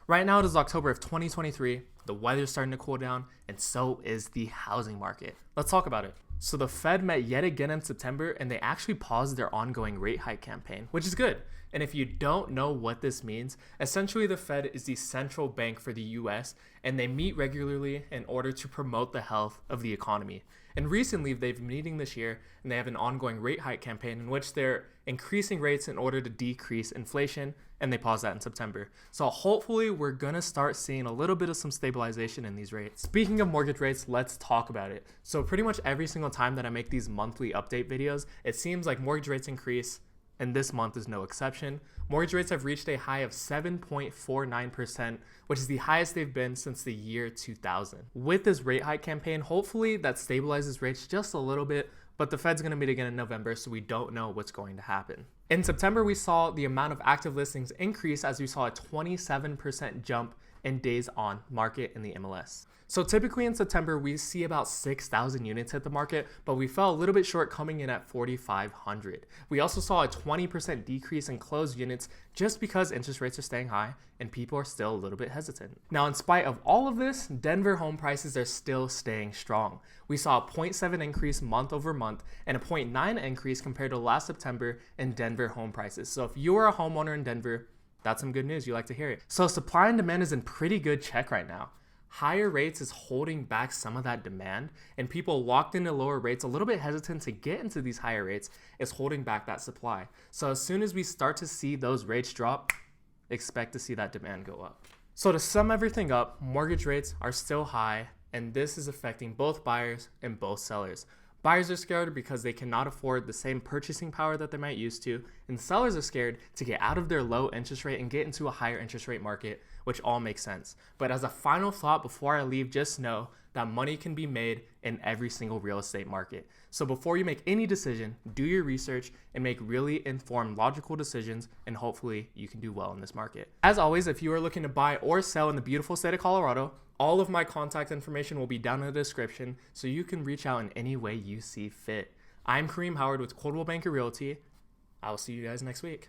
Right now it is October of 2023, the weather's starting to cool down, and so is the housing market. Let's talk about it. So the Fed met yet again in September, and they actually paused their ongoing rate hike campaign, which is good. And if you don't know what this means, essentially the Fed is the central bank for the US, and they meet regularly in order to promote the health of the economy. And recently they've been meeting this year, and they have an ongoing rate hike campaign in which they're increasing rates in order to decrease inflation, and they paused that in September. So hopefully we're gonna start seeing a little bit of some stabilization in these rates. Speaking of mortgage rates, let's talk about it. So pretty much every single time that I make these monthly update videos, it seems like mortgage rates increase, and this month is no exception. Mortgage rates have reached a high of 7.49%, which is the highest they've been since the year 2000. With this rate hike campaign, hopefully that stabilizes rates just a little bit, but the Fed's going to meet again in November, so we don't know what's going to happen. In September, we saw the amount of active listings increase as we saw a 27% jump in days on market in the MLS. So typically in September, we see about 6,000 units hit the market, but we fell a little bit short, coming in at 4,500. We also saw a 20% decrease in closed units just because interest rates are staying high and people are still a little bit hesitant. Now, in spite of all of this, Denver home prices are still staying strong. We saw a 0.7 increase month over month and a 0.9 increase compared to last September in Denver home prices. So if you are a homeowner in Denver, that's some good news. You like to hear it. So supply and demand is in pretty good check right now. Higher rates is holding back some of that demand, and people locked into lower rates, a little bit hesitant to get into these higher rates, is holding back that supply. So as soon as we start to see those rates drop, expect to see that demand go up. So to sum everything up, mortgage rates are still high, and this is affecting both buyers and both sellers. Buyers are scared because they cannot afford the same purchasing power that they might used to, and sellers are scared to get out of their low interest rate and get into a higher interest rate market, which all makes sense. But as a final thought before I leave, just know that money can be made in every single real estate market. So before you make any decision, do your research and make really informed, logical decisions, and hopefully you can do well in this market. As always, if you are looking to buy or sell in the beautiful state of Colorado, all of my contact information will be down in the description, so you can reach out in any way you see fit. I'm Kareem Howard with Coldwell Banker Realty. I will see you guys next week.